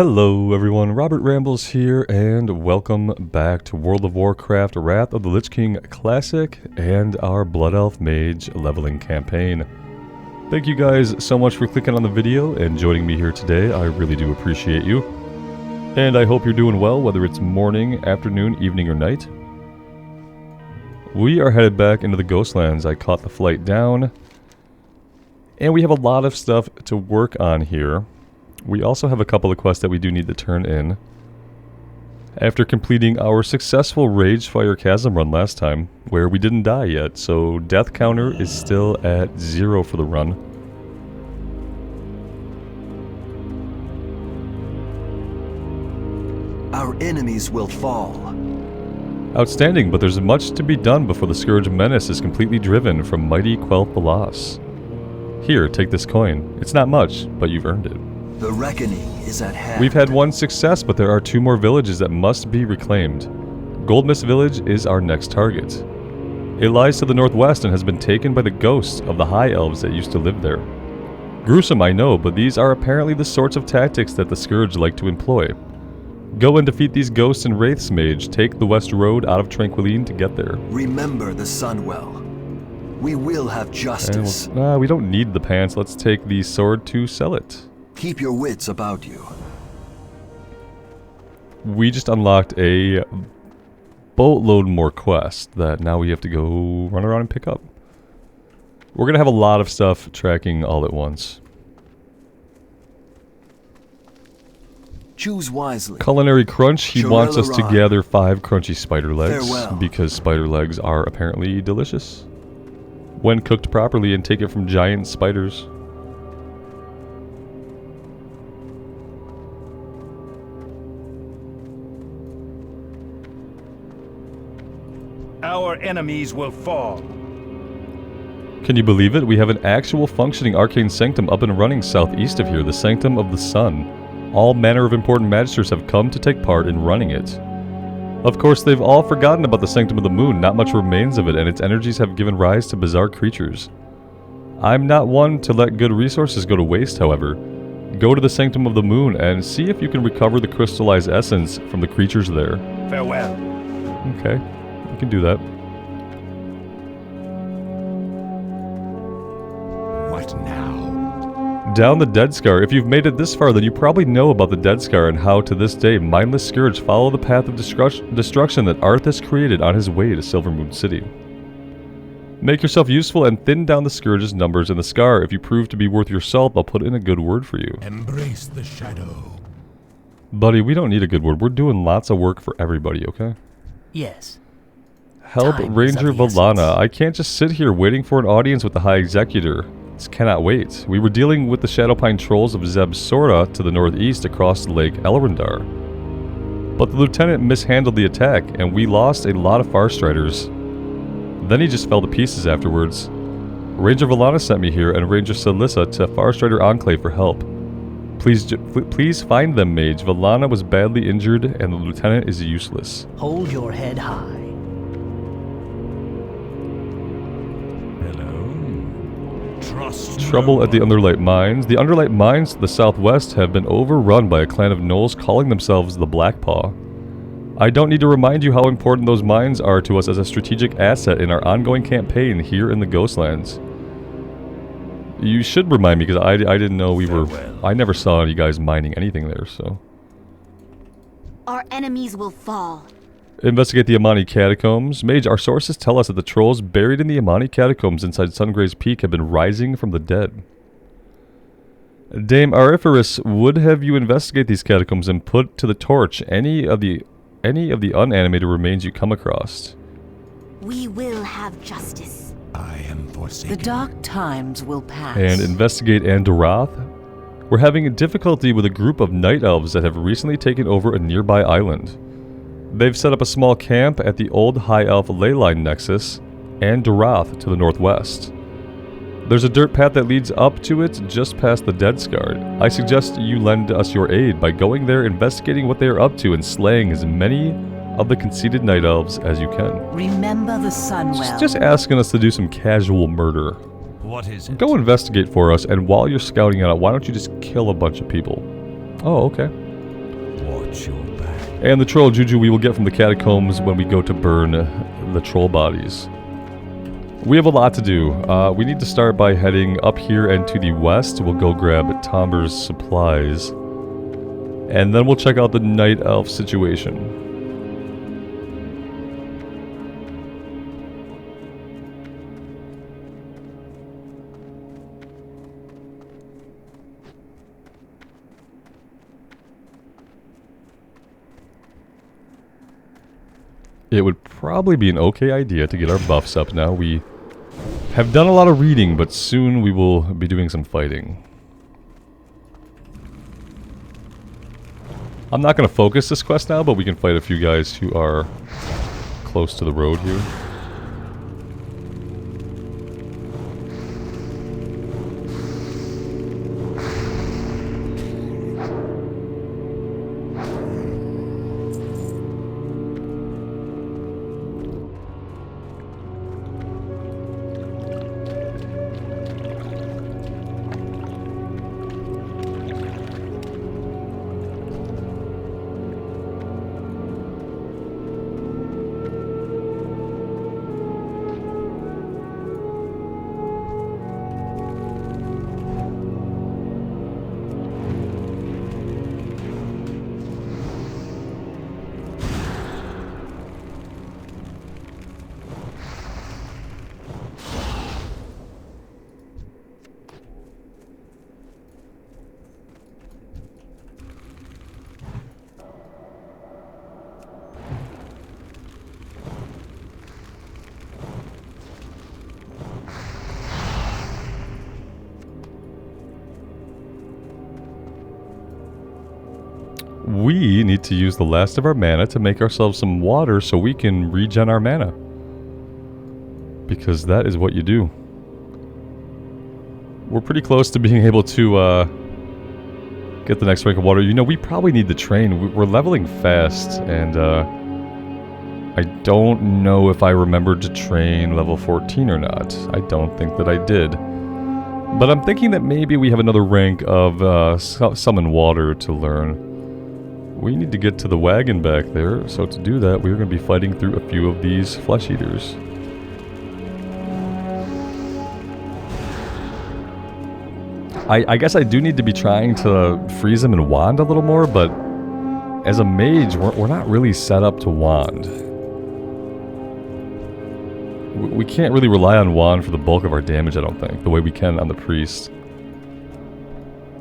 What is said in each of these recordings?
Hello everyone, Robert Rambles here, and welcome back to World of Warcraft Wrath of the Lich King Classic and our Blood Elf Mage leveling campaign. Thank you guys so much for clicking on the video and joining me here today. I really do appreciate you. And I hope you're doing well, whether it's morning, afternoon, evening, or night. We are headed back into the ghostlands. I caught the flight down. And we have a lot of stuff to work on here. We also have a couple of quests that we do need to turn in. After completing our successful Ragefire Chasm run last time, where we didn't die yet, so death counter is still at 0 for the run. Our enemies will fall. Outstanding, but there's much to be done before the Scourge Menace is completely driven from mighty Quel'th the Loss. Here, take this coin. It's not much, but you've earned it. The reckoning is at hand. We've had one success, but there are 2 more villages that must be reclaimed. Goldmist Village is our next target. It lies to the northwest and has been taken by the ghosts of the High Elves that used to live there. Gruesome, I know, but these are apparently the sorts of tactics that the Scourge like to employ. Go and defeat these ghosts and wraiths, Mage. Take the west road out of Tranquiline to get there. Remember the Sunwell. We will have justice. We don't need the pants. Let's take the sword to sell it. Keep your wits about you. We just unlocked a boatload more quests that now we have to go run around and pick up. We're going to have a lot of stuff tracking all at once. Choose wisely. Culinary Crunch, he wants us to Shirella gather 5 crunchy spider legs. Farewell. Because spider legs are apparently delicious when cooked properly and take it from giant spiders. Our enemies will fall. Can you believe it? We have an actual functioning arcane sanctum up and running southeast of here, the Sanctum of the Sun. All manner of important magisters have come to take part in running it. Of course, they've all forgotten about the Sanctum of the Moon. Not much remains of it, and its energies have given rise to bizarre creatures. I'm not one to let good resources go to waste, however. Go to the Sanctum of the Moon and see if you can recover the crystallized essence from the creatures there. Farewell. Okay. Can do that. What now? Down the Dead Scar. If you've made it this far, then you probably know about the Dead Scar and how to this day mindless Scourge follow the path of destruction that Arthas created on his way to Silvermoon City. Make yourself useful and thin down the Scourge's numbers in the Scar. If you prove to be worth your salt, I'll put in a good word for you. Embrace the shadow. Buddy, we don't need a good word. We're doing lots of work for everybody, okay? Yes. Help Time is Ranger of the Valana. essence. I can't just sit here waiting for an audience with the High Executor. This cannot wait. We were dealing with the Shadowpine trolls of Zeb Sora to the northeast across Lake Elrondar. But the lieutenant mishandled the attack, and we lost a lot of Farstriders. Then he just fell to pieces afterwards. Ranger Valana sent me here, and Ranger Celissa to Farstrider Enclave for help. Please find them, Mage. Valana was badly injured, and the lieutenant is useless. Hold your head high. Trouble at the Underlight Mines. The Underlight Mines to the southwest have been overrun by a clan of gnolls calling themselves the Blackpaw. I don't need to remind you how important those mines are to us as a strategic asset in our ongoing campaign here in the Ghostlands. You should remind me, because I didn't know we were... I never saw you guys mining anything there, so... Our enemies will fall. Investigate the Amani Catacombs. Mage, our sources tell us that the trolls buried in the Amani Catacombs inside Sungray's Peak have been rising from the dead. Dame Auriferous would have you investigate these catacombs and put to the torch any of the unanimated remains you come across. We will have justice. I am forsaken. The dark times will pass. And investigate Andoroth. We're having difficulty with a group of night elves that have recently taken over a nearby island. They've set up a small camp at the old High Elf Leyline Nexus, and Doroth to the northwest. There's a dirt path that leads up to it just past the Dead Scar. I suggest you lend us your aid by going there, investigating what they are up to, and slaying as many of the conceited night elves as you can. Remember the Sunwell. Just asking us to do some casual murder. What is it? Go investigate for us, and while you're scouting it out, why don't you just kill a bunch of people? Oh, okay. watch your back. And the troll juju we will get from the catacombs when we go to burn the troll bodies. We have a lot to do. We need to start by heading up here and to the west. We'll go grab Tomber's supplies. And then we'll check out the night elf situation. It would probably be an okay idea to get our buffs up now. We have done a lot of reading, but soon we will be doing some fighting. I'm not going to focus this quest now, but we can fight a few guys who are close to the road here. We need to use the last of our mana to make ourselves some water so we can regen our mana. Because that is what you do. We're pretty close to being able to get the next rank of water. You know, we probably need to train. We're leveling fast, and I don't know if I remembered to train level 14 or not. I don't think that I did. But I'm thinking that maybe we have another rank of summon water to learn. We need to get to the wagon back there, so to do that, we're going to be fighting through a few of these flesh eaters. I guess I do need to be trying to freeze them and wand a little more, but as a mage, we're not really set up to wand. We can't really rely on wand for the bulk of our damage, I don't think, the way we can on the priest.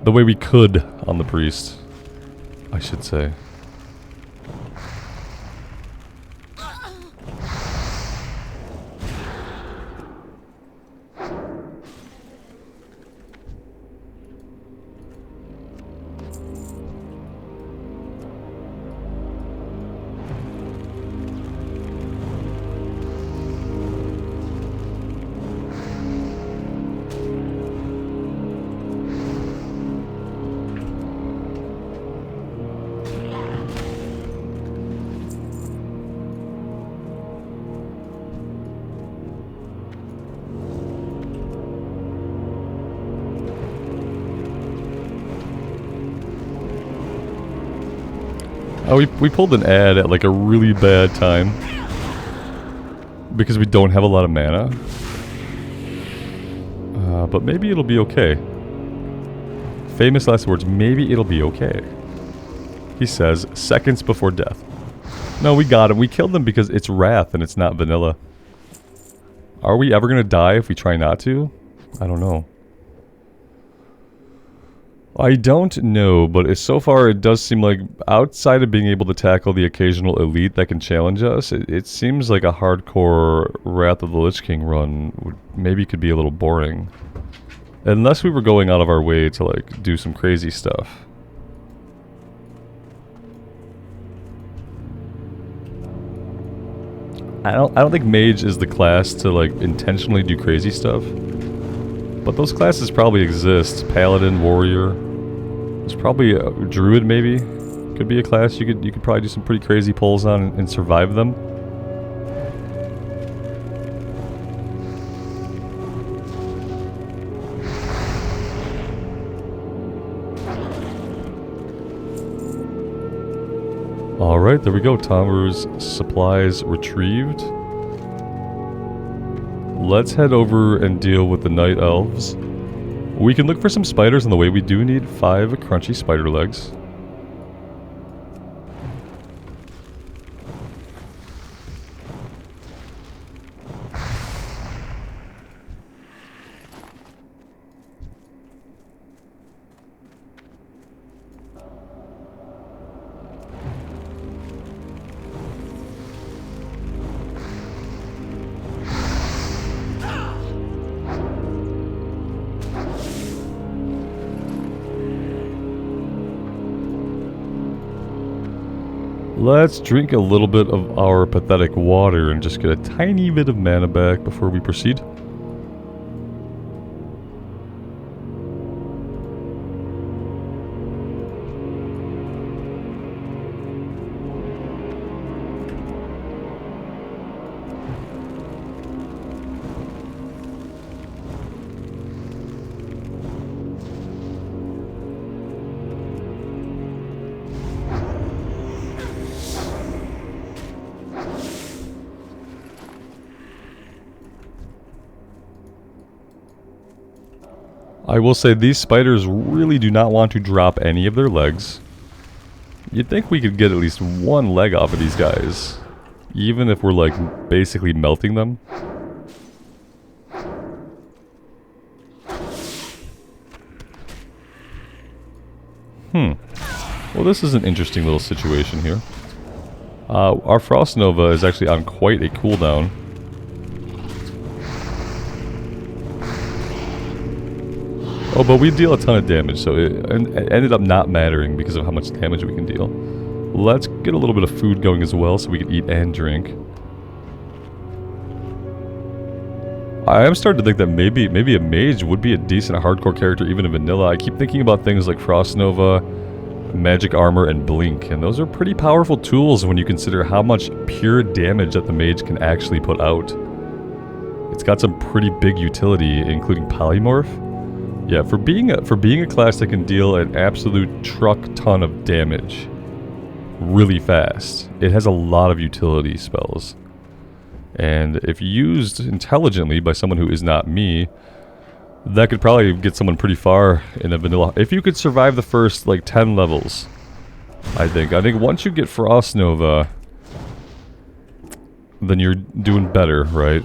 The way we could on the priest, I should say. Oh, we pulled an ad at like a really bad time because we don't have a lot of mana. But maybe it'll be okay. Famous last words, maybe it'll be okay. He says, seconds before death. No, we got him. We killed him because it's Wrath and it's not vanilla. Are we ever going to die if we try not to? I don't know. I don't know, but so far it does seem like outside of being able to tackle the occasional elite that can challenge us, it seems like a hardcore Wrath of the Lich King run maybe could be a little boring. Unless we were going out of our way to like do some crazy stuff. I don't think Mage is the class to like intentionally do crazy stuff. But those classes probably exist. Paladin, Warrior. There's probably a Druid maybe. Could be a class you could probably do some pretty crazy pulls on and survive them. Alright, there we go. Tomer's supplies retrieved. Let's head over and deal with the night elves. We can look for some spiders on the way. We do need 5 crunchy spider legs. Let's drink a little bit of our pathetic water and just get a tiny bit of mana back before we proceed. I will say these spiders really do not want to drop any of their legs. You'd think we could get at least 1 leg off of these guys, even if we're like basically melting them. Well, this is an interesting little situation here. Our Frost Nova is actually on quite a cooldown. Oh, but we deal a ton of damage, so it ended up not mattering because of how much damage we can deal. Let's get a little bit of food going as well so we can eat and drink. I am starting to think that maybe a mage would be a decent hardcore character even in vanilla. I keep thinking about things like Frost Nova, magic armor, and blink, and those are pretty powerful tools when you consider how much pure damage that the mage can actually put out. It's got some pretty big utility, including polymorph. Yeah, for being a class that can deal an absolute truck ton of damage really fast, it has a lot of utility spells. And if used intelligently by someone who is not me, that could probably get someone pretty far in a vanilla. If you could survive the first like 10 levels, I think once you get Frost Nova, then you're doing better, right?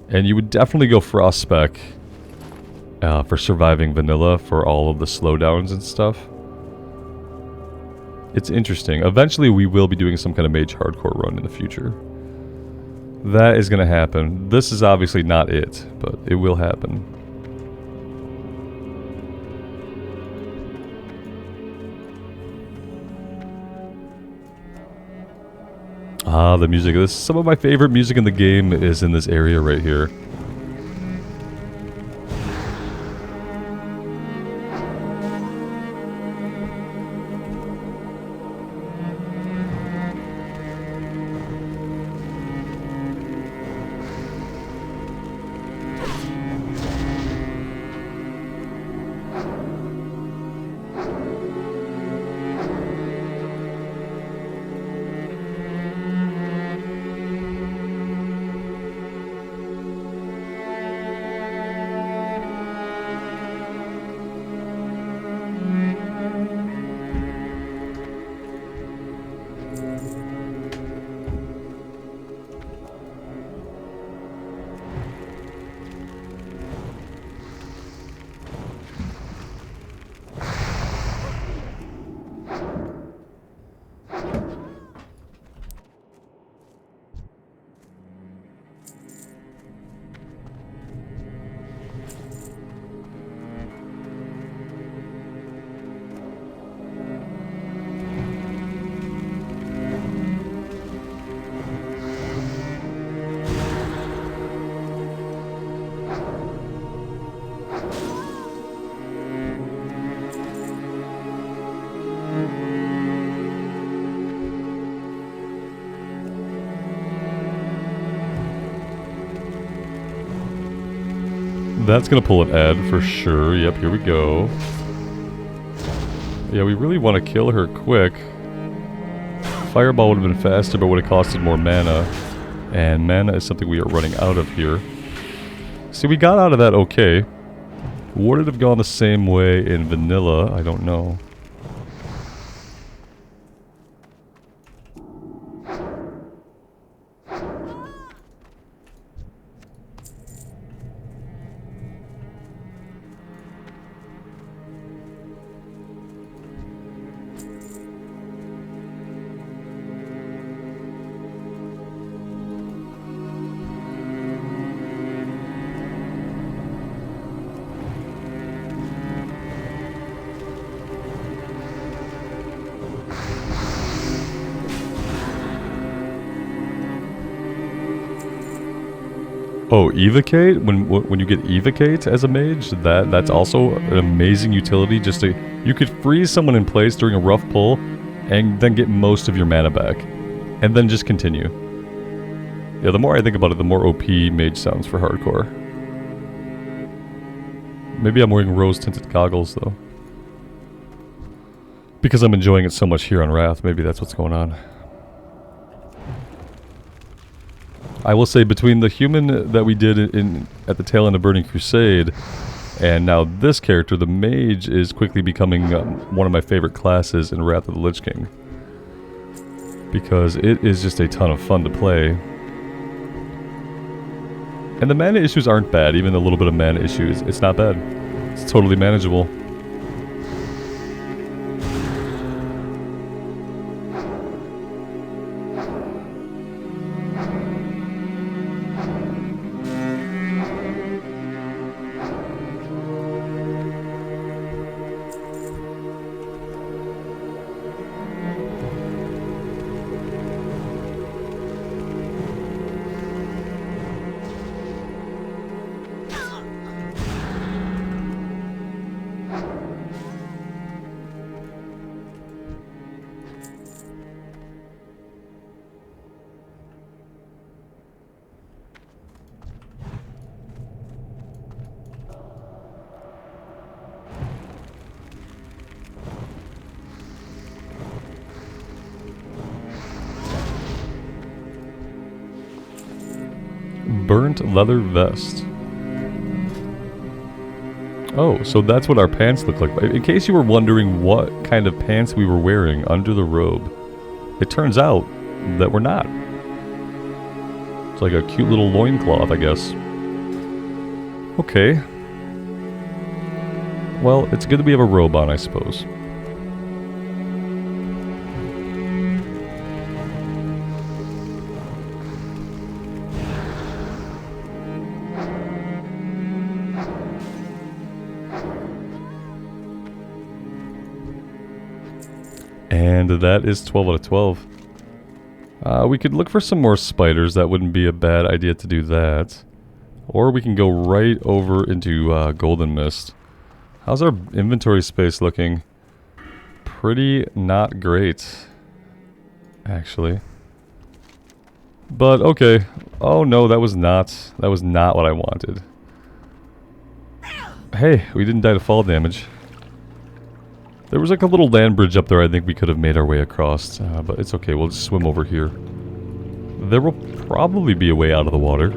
And you would definitely go Frost Spec for surviving vanilla for all of the slowdowns and stuff. It's interesting. Eventually we will be doing some kind of mage hardcore run in the future. That is going to happen. This is obviously not it, but it will happen. Ah, the music. Some of my favorite music in the game is in this area right here. That's gonna pull an ad for sure. Yep, here we go. Yeah, we really want to kill her quick. Fireball would have been faster, but would have costed more mana. And mana is something we are running out of here. See, we got out of that okay. Would it have gone the same way in vanilla? I don't know. Oh, Evocate? When you get Evocate as a mage, that's also an amazing utility. Just to, you could freeze someone in place during a rough pull, and then get most of your mana back, and then just continue. Yeah, the more I think about it, the more OP mage sounds for hardcore. Maybe I'm wearing rose-tinted goggles though, because I'm enjoying it so much here on Wrath. Maybe that's what's going on. I will say, between the human that we did at the tail end of Burning Crusade, and now this character, the Mage is quickly becoming one of my favorite classes in Wrath of the Lich King. Because it is just a ton of fun to play. And the mana issues aren't bad, even a little bit of mana issues. It's not bad. It's totally manageable. Burnt leather vest. Oh, so that's what our pants look like. In case you were wondering what kind of pants we were wearing under the robe, it turns out that we're not. It's like a cute little loincloth, I guess. Okay. Well, it's good that we have a robe on, I suppose. And that is 12 out of 12. We could look for some more spiders. That wouldn't be a bad idea to do that. Or we can go right over into Golden Mist. How's our inventory space looking? Pretty not great, actually. But okay. Oh no, that was not what I wanted. Hey, we didn't die to fall damage. There was like a little land bridge up there I think we could have made our way across, but it's okay, we'll just swim over here. There will probably be a way out of the water.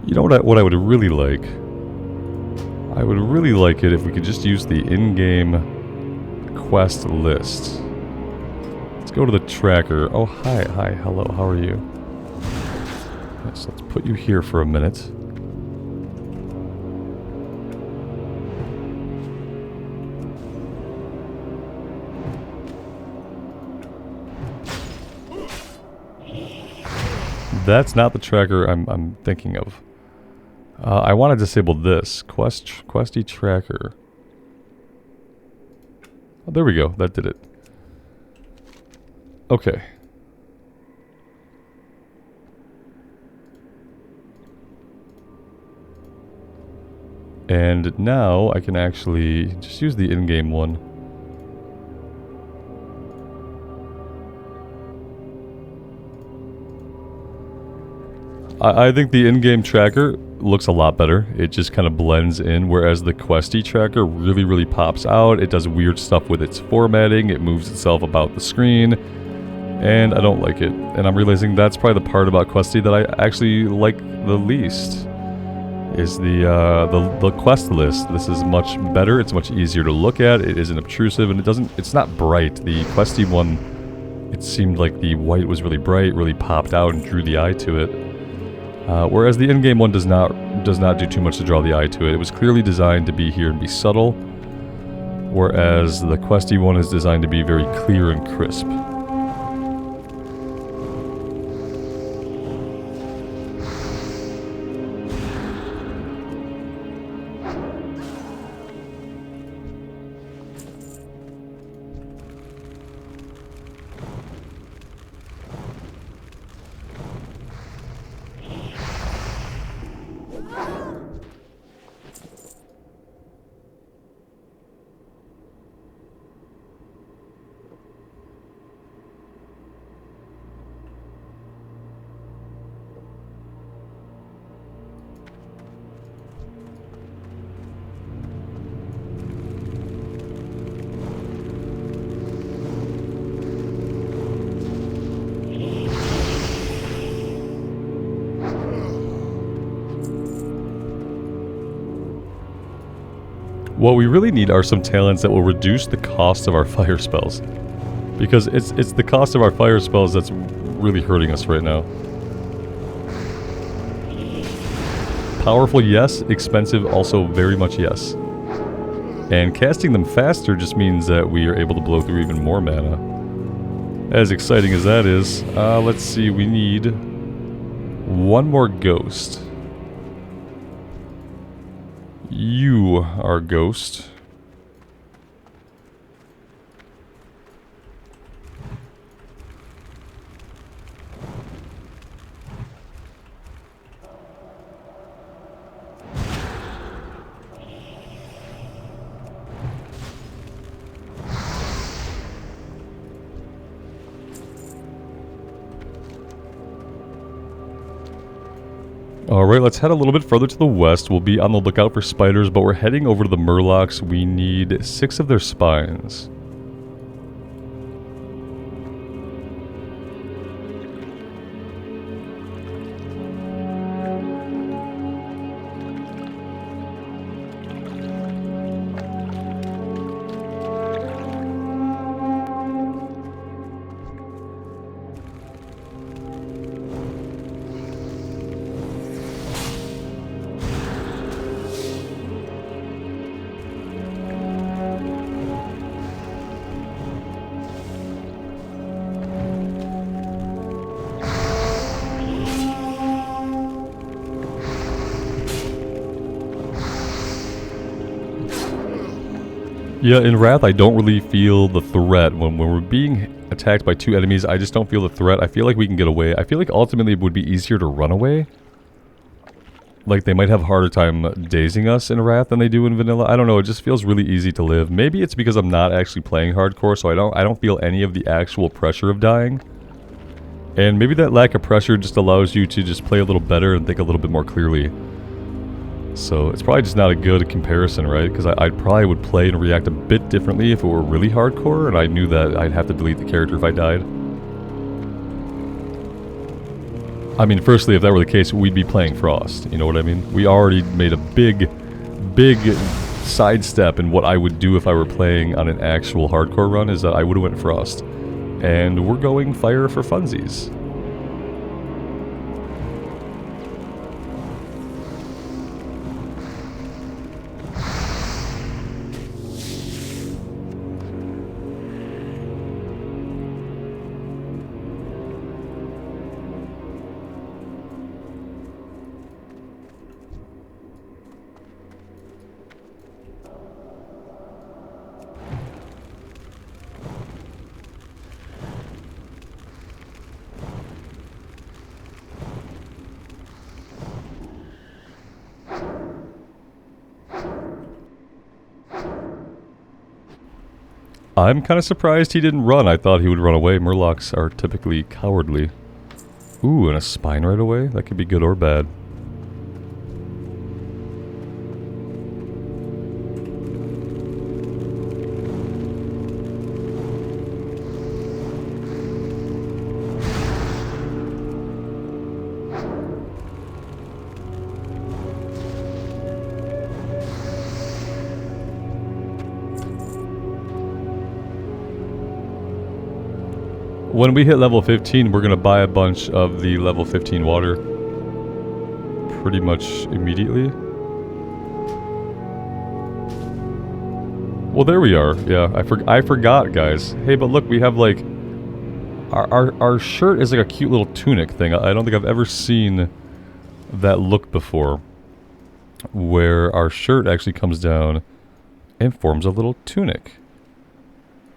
You know what I would really like? I would really like it if we could just use the in-game quest list. Let's go to the tracker. Oh, hi, hello, how are you? Yes, let's put you here for a minute. That's not the tracker I'm thinking of. I want to disable this. Questy tracker. Oh, there we go. That did it. Okay. And now I can actually just use the in-game one. I think the in-game tracker looks a lot better. It just kind of blends in, whereas the questy tracker really pops out. It does weird stuff with its formatting. It moves itself about the screen, and I don't like it. And I'm realizing that's probably the part about questy that I actually like the least, is the quest list. This is much better. It's much easier to look at. It isn't obtrusive, and it's not bright. The questy one, it seemed like the white was really bright, really popped out and drew the eye to it. Whereas the in-game one does not do too much to draw the eye to it. It was clearly designed to be here and be subtle, whereas the questy one is designed to be very clear and crisp. What we really need are some talents that will reduce the cost of our fire spells. Because it's the cost of our fire spells that's really hurting us right now. Powerful, yes. Expensive, also very much yes. And casting them faster just means that we are able to blow through even more mana. As exciting as that is, let's see, we need one more ghost. You are ghost. Alright, let's head a little bit further to the west. We'll be on the lookout for spiders, but we're heading over to the Murlocs. We need 6 of their spines. Yeah, in Wrath, I don't really feel the threat. When we're being attacked by 2 enemies, I just don't feel the threat. I feel like we can get away. I feel like ultimately it would be easier to run away. Like, they might have a harder time dazing us in Wrath than they do in Vanilla. I don't know, it just feels really easy to live. Maybe it's because I'm not actually playing hardcore, so I don't feel any of the actual pressure of dying. And maybe that lack of pressure just allows you to just play a little better and think a little bit more clearly. So it's probably just not a good comparison, right? Because I probably would play and react a bit differently if it were really hardcore, and I knew that I'd have to delete the character if I died. I mean, firstly, if that were the case, we'd be playing Frost. You know what I mean? We already made a big sidestep in what I would do if I were playing on an actual hardcore run, is that I would have went Frost. And we're going Fire for funsies. I'm kind of surprised he didn't run. I thought he would run away. Murlocs are typically cowardly. Ooh, and a spine right away? That could be good or bad. When we hit level 15, we're going to buy a bunch of the level 15 water. Pretty much immediately. Well, there we are. Yeah, I forgot, guys. Hey, but look, we have like... Our shirt is like a cute little tunic thing. I don't think I've ever seen that look before. Where our shirt actually comes down and forms a little tunic.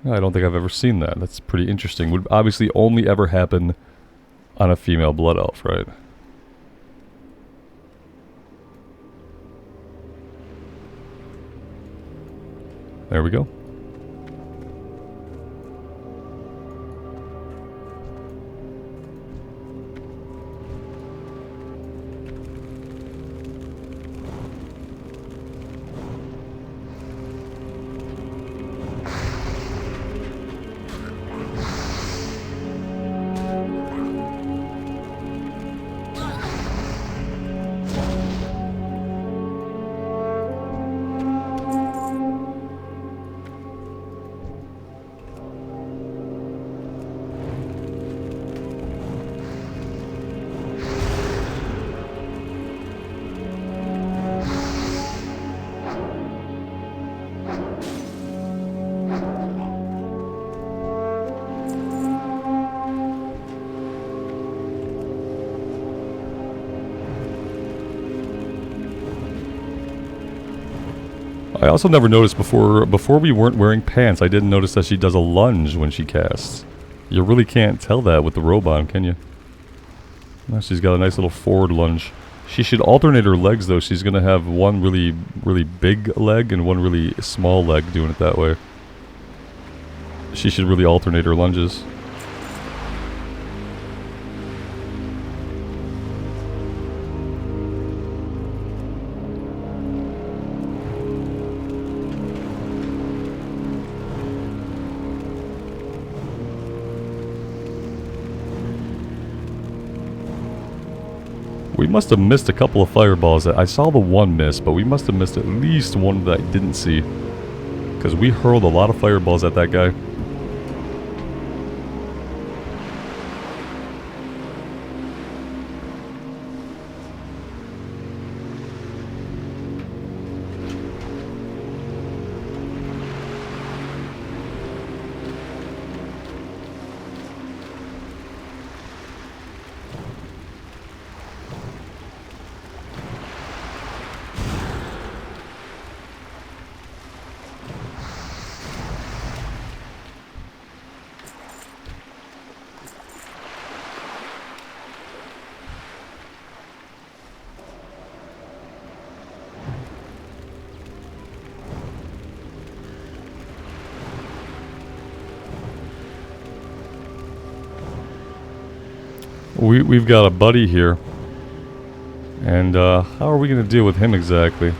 I don't think I've ever seen that. That's pretty interesting. Would obviously only ever happen on a female blood elf, right? There we go. I also never noticed before we weren't wearing pants. I didn't notice that she does a lunge when she casts. You really can't tell that with the robe on, can you? Now she's got a nice little forward lunge. She should alternate her legs though. She's gonna have one really big leg and one really small leg doing it that way. She should really alternate her lunges. We must have missed a couple of fireballs. I saw the one miss, but we must have missed at least one that I didn't see. Because we hurled a lot of fireballs at that guy. We've got a buddy here, and how are we gonna deal with him exactly?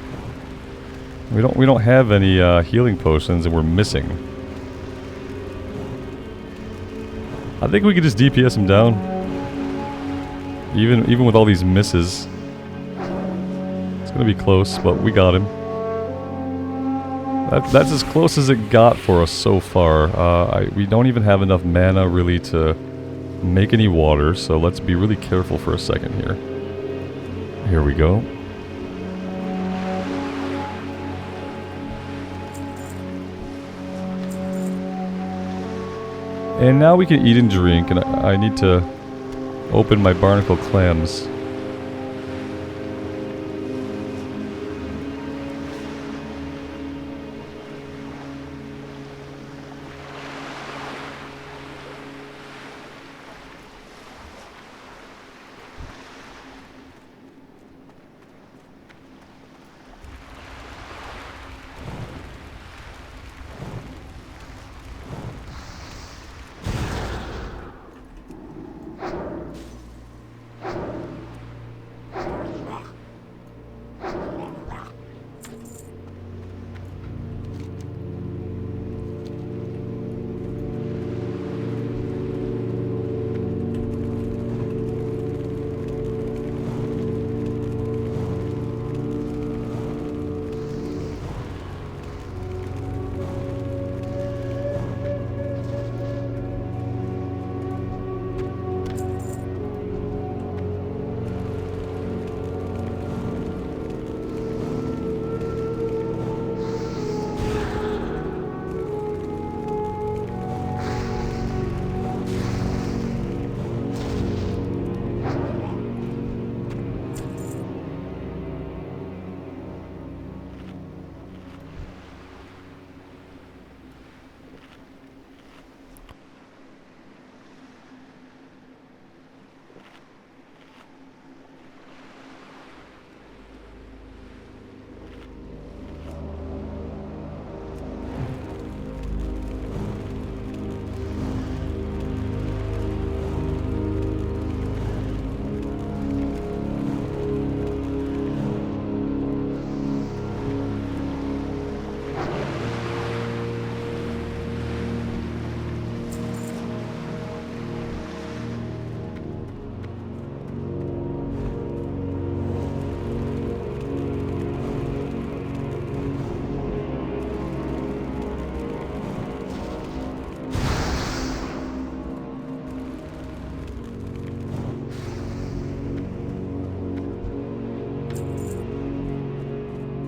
We don't have any healing potions, and we're missing. I think we could just DPS him down. Even with all these misses. It's gonna be close, but we got him. That's as close as it got for us so far. We don't even have enough mana really to make any water, so let's be really careful for a second here. Here we go. And now we can eat and drink, and I need to open my barnacle clams.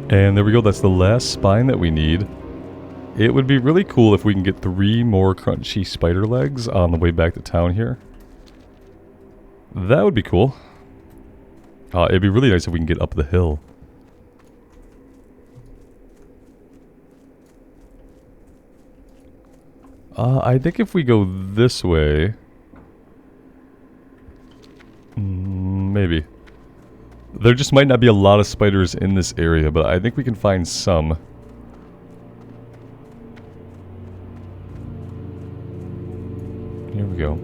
And there we go, that's the last spine that we need. It would be really cool if we can get 3 more crunchy spider legs on the way back to town here. That would be cool. It'd be really nice if we can get up the hill. I think if we go this way... maybe. There just might not be a lot of spiders in this area, but I think we can find some. Here we go.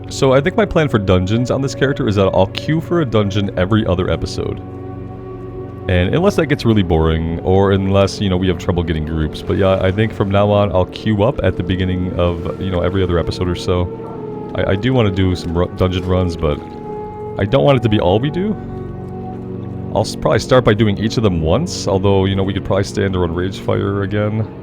So I think my plan for dungeons on this character is that I'll queue for a dungeon every other episode. And unless that gets really boring, or unless, you know, we have trouble getting groups. But yeah, I think from now on, I'll queue up at the beginning of, you know, every other episode or so. I do want to do some dungeon runs, but I don't want it to be all we do. I'll probably start by doing each of them once, although, you know, we could probably stand to run Ragefire again.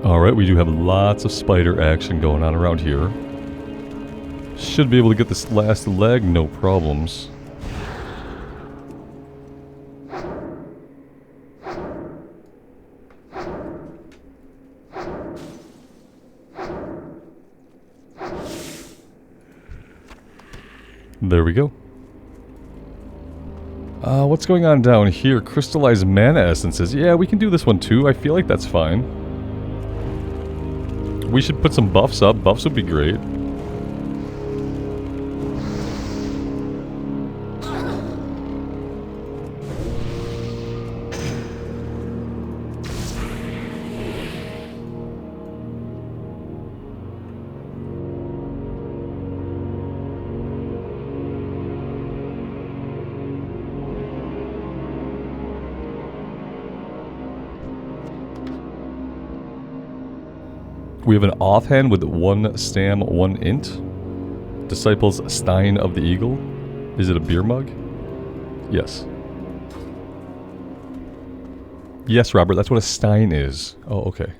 Alright, we do have lots of spider action going on around here. Should be able to get this last leg, no problems. There we go. What's going on down here? Crystallized mana essences. Yeah, we can do this one too. I feel like that's fine. We should put some buffs up. Buffs would be great. We have an offhand with 1 stam, 1 int. Disciples Stein of the Eagle. Is it a beer mug? Yes. Yes, Robert, that's what a Stein is. Oh, okay.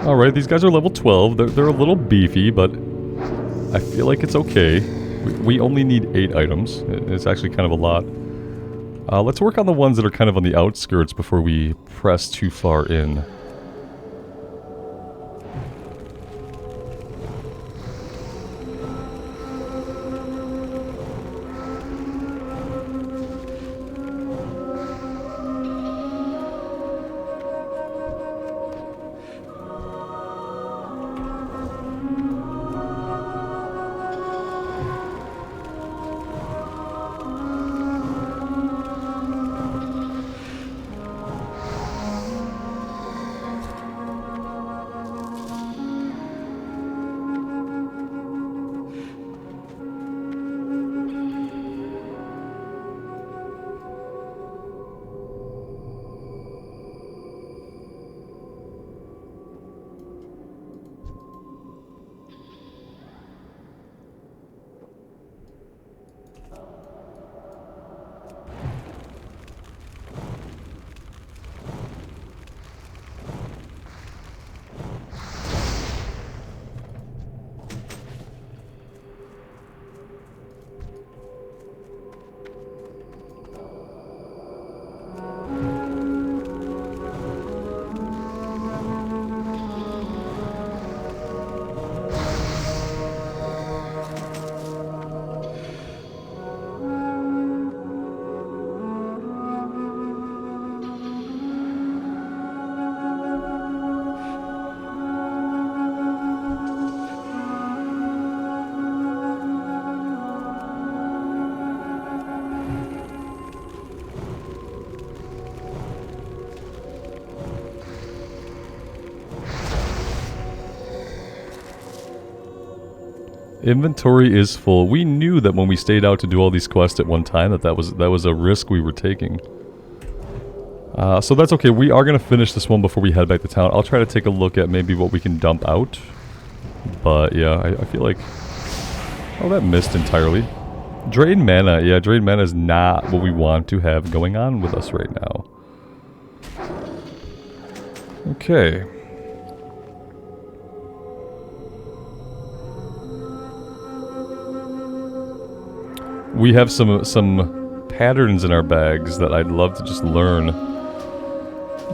Alright, these guys are level 12. They're a little beefy, but I feel like it's okay. We only need 8 items. It's actually kind of a lot. Let's work on the ones that are kind of on the outskirts before we press too far in. Inventory is full. We knew that when we stayed out to do all these quests at one time that was a risk we were taking. So that's okay. We are going to finish this one before we head back to town. I'll try to take a look at maybe what we can dump out. But yeah, I feel like... Oh, that missed entirely. Drain mana. Yeah, drain mana is not what we want to have going on with us right now. Okay. We have some patterns in our bags that I'd love to just learn.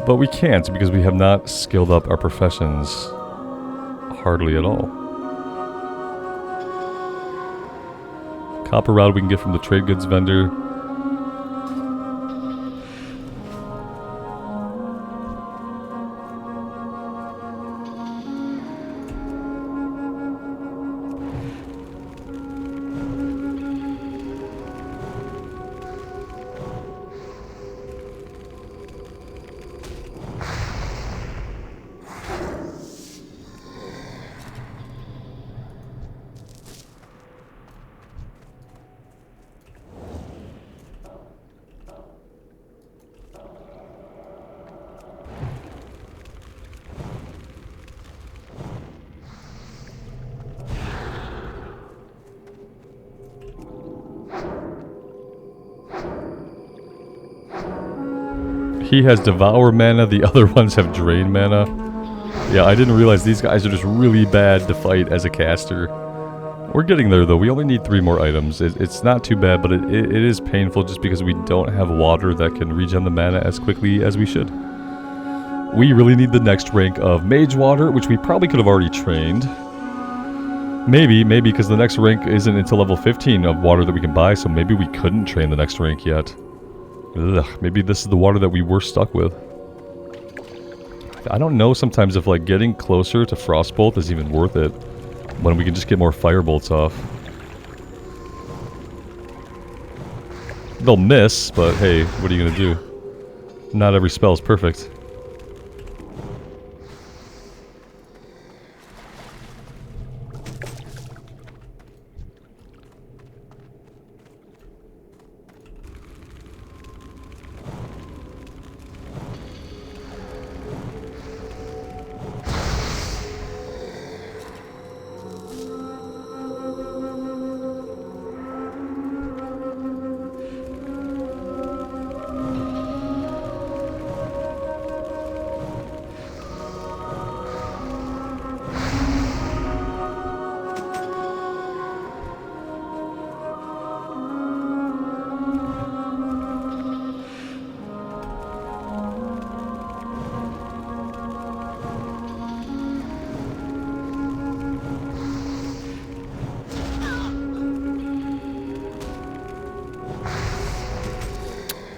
But we can't because we have not skilled up our professions hardly at all. Copper rod we can get from the trade goods vendor. He has Devour mana, the other ones have Drain mana. Yeah, I didn't realize these guys are just really bad to fight as a caster. We're getting there though, we only need 3 more items. It's not too bad, but it is painful just because we don't have water that can regen the mana as quickly as we should. We really need the next rank of Mage Water, which we probably could have already trained. Maybe because the next rank isn't until level 15 of water that we can buy, so maybe we couldn't train the next rank yet. Ugh, maybe this is the water that we were stuck with. I don't know sometimes if like getting closer to Frostbolt is even worth it when we can just get more Firebolts off. They'll miss, but hey, what are you gonna do? Not every spell is perfect.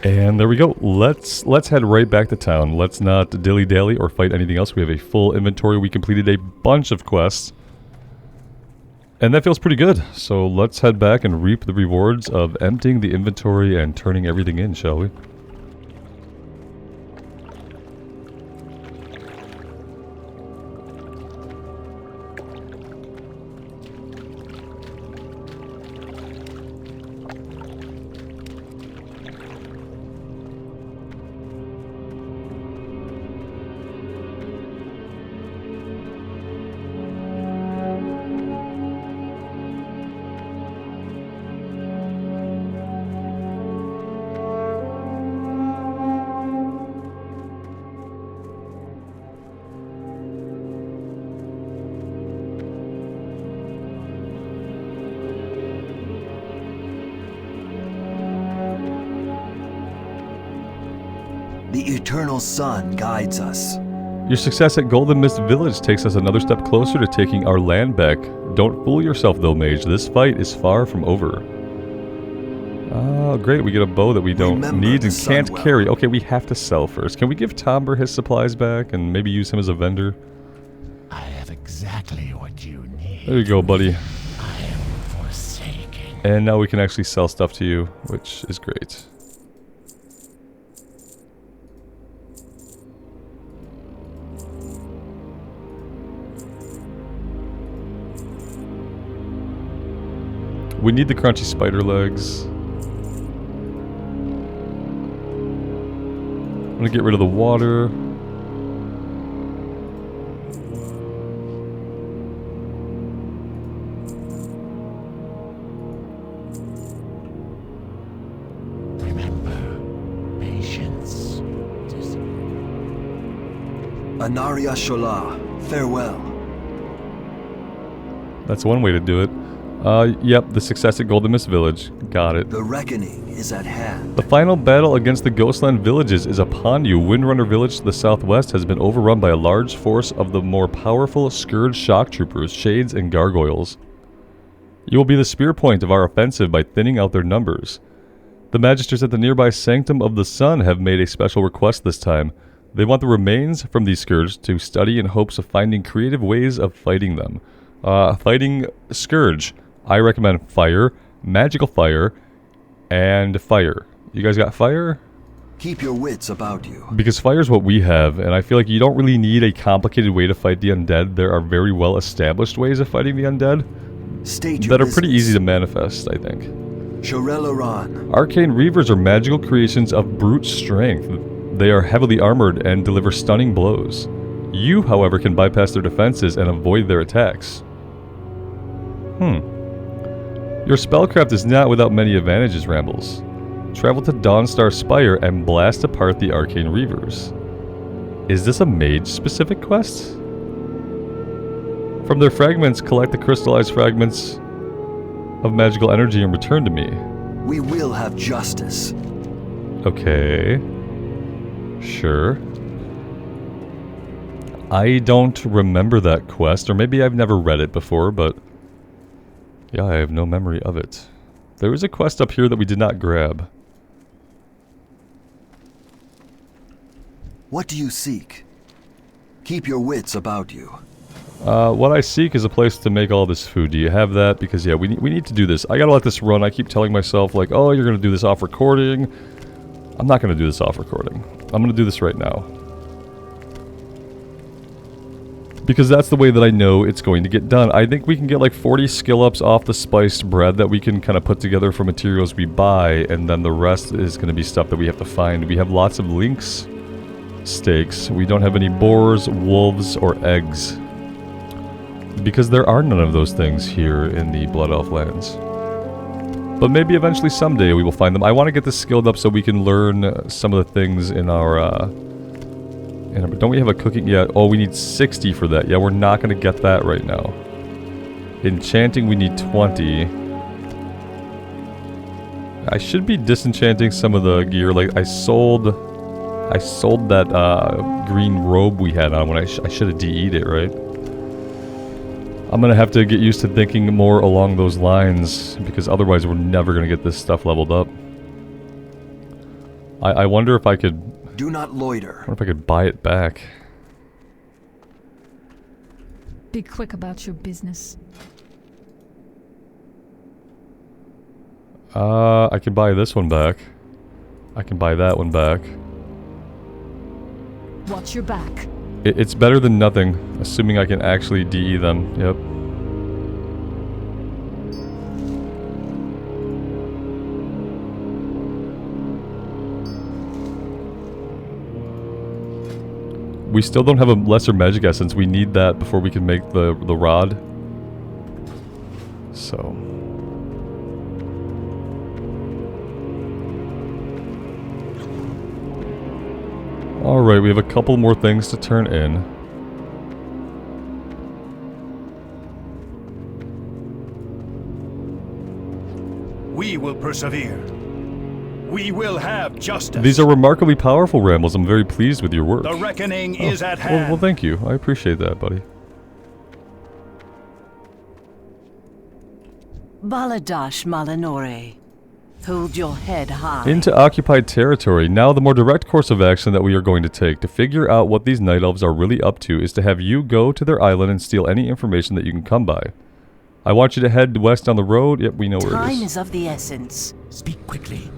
And there we go. Let's head right back to town. Let's not dilly-dally or fight anything else. We have a full inventory. We completed a bunch of quests. And that feels pretty good. So let's head back and reap the rewards of emptying the inventory and turning everything in, shall we? The eternal sun guides us. Your success at Golden Mist Village takes us another step closer to taking our land back. Don't fool yourself though, Mage. This fight is far from over. Oh, great. We get a bow that we don't need and can't carry. Okay, we have to sell first. Can we give Tomber his supplies back and maybe use him as a vendor? I have exactly what you need. There you go, buddy. I am forsaken. And now we can actually sell stuff to you, which is great. We need the crunchy spider legs. I'm gonna get rid of the water. Remember, patience. Anaria Shola, farewell. That's one way to do it. Yep, the success at Golden Mist Village. Got it. The reckoning is at hand. The final battle against the Ghostland villages is upon you. Windrunner Village to the southwest has been overrun by a large force of the more powerful Scourge shock troopers, shades, and gargoyles. You will be the spear point of our offensive by thinning out their numbers. The magisters at the nearby Sanctum of the Sun have made a special request this time. They want the remains from these Scourge to study in hopes of finding creative ways of fighting them. Fighting Scourge. I recommend fire, magical fire, and fire. You guys got fire? Keep your wits about you. Because fire is what we have, and I feel like you don't really need a complicated way to fight the undead. There are very well established ways of fighting the undead that are pretty easy to manifest, I think. Shorelaran. Arcane Reavers are magical creations of brute strength. They are heavily armored and deliver stunning blows. You, however, can bypass their defenses and avoid their attacks. Your spellcraft is not without many advantages, Rambles. Travel to Dawnstar Spire and blast apart the arcane reavers. Is this a mage-specific quest? From their fragments, collect the crystallized fragments of magical energy and return to me. We will have justice. Okay. Sure. I don't remember that quest, or maybe I've never read it before, but yeah, I have no memory of it. There is a quest up here that we did not grab. What do you seek? Keep your wits about you. What I seek is a place to make all this food. Do you have that? Because yeah, we need to do this. I gotta let this run. I keep telling myself like, oh, you're gonna do this off recording. I'm not gonna do this off recording. I'm gonna do this right now. Because that's the way that I know it's going to get done. I think we can get like 40 skill ups off the spiced bread that we can kind of put together from materials we buy, and then the rest is going to be stuff that we have to find. We have lots of lynx steaks. We don't have any boars, wolves, or eggs. Because there are none of those things here in the Blood Elf lands. But maybe eventually someday we will find them. I want to get this skilled up so we can learn some of the things in our... don't we have a cooking yet? Oh, we need 60 for that. Yeah, we're not going to get that right now. Enchanting, we need 20. I should be disenchanting some of the gear. Like, I sold that green robe we had on when I should have DE'd it, right? I'm going to have to get used to thinking more along those lines, because otherwise we're never going to get this stuff leveled up. I wonder if I could... Do not loiter. I wonder if I could buy it back. Be quick about your business. I can buy this one back. I can buy that one back. Watch your back. It's better than nothing, assuming I can actually DE them. Yep. We still don't have a lesser magic essence. We need that before we can make the rod. So. Alright, we have a couple more things to turn in. We will persevere. We will have justice. These are remarkably powerful rambles. I'm very pleased with your work. The reckoning is at hand. Well, thank you. I appreciate that, buddy. Baladash Malanore. Hold your head high. Into occupied territory. Now the more direct course of action that we are going to take to figure out what these night elves are really up to is to have you go to their island and steal any information that you can come by. I want you to head west down the road. Yep, we know where it is. Time is of the essence. Speak quickly.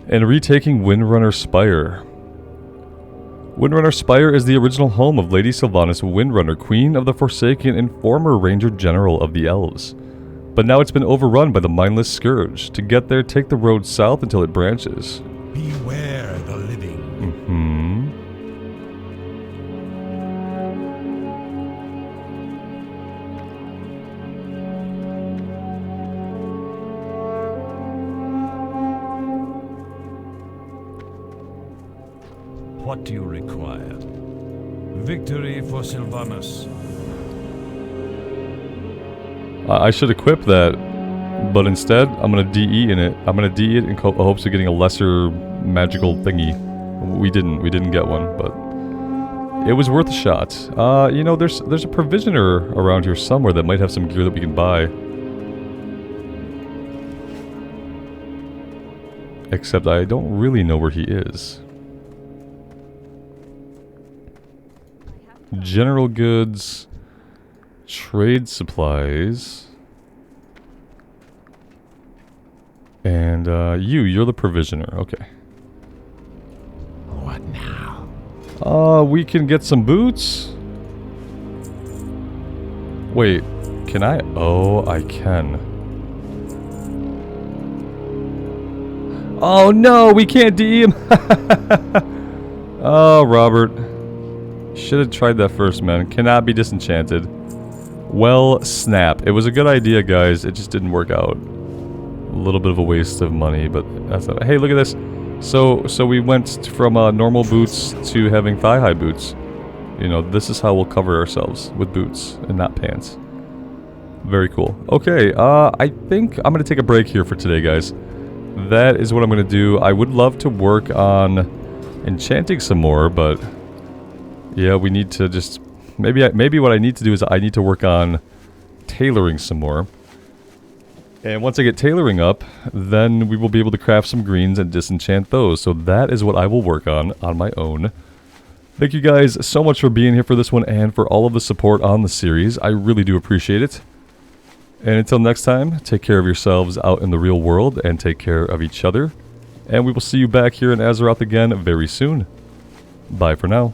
And retaking Windrunner Spire. Windrunner Spire is the original home of Lady Sylvanas Windrunner, Queen of the Forsaken and former Ranger General of the Elves. But now it's been overrun by the mindless Scourge. To get there, take the road south until it branches. Beware the living. What do you require? Victory for Sylvanas. I should equip that, but instead, I'm going to DE in it. I'm going to DE it in hopes of getting a lesser magical thingy. We didn't get one, but it was worth a shot. You know, there's a provisioner around here somewhere that might have some gear that we can buy. Except I don't really know where he is. General goods, trade supplies, and you're the provisioner. Okay. What now? We can get some boots. Wait, can I? Oh, I can. Oh no, we can't DE him. Oh, Robert. Should have tried that first, man. Cannot be disenchanted. Well, snap. It was a good idea, guys. It just didn't work out. little bit of a waste of money, but that's not... Hey, look at this. So we went from normal boots to having thigh-high boots. You know, this is how we'll cover ourselves, with boots and not pants. Very cool. Okay, I think I'm going to take a break here for today, guys. That is what I'm going to do. I would love to work on enchanting some more, but... yeah, we need to just... Maybe what I need to do is I need to work on tailoring some more. And once I get tailoring up, then we will be able to craft some greens and disenchant those. So that is what I will work on my own. Thank you guys so much for being here for this one and for all of the support on the series. I really do appreciate it. And until next time, take care of yourselves out in the real world and take care of each other. And we will see you back here in Azeroth again very soon. Bye for now.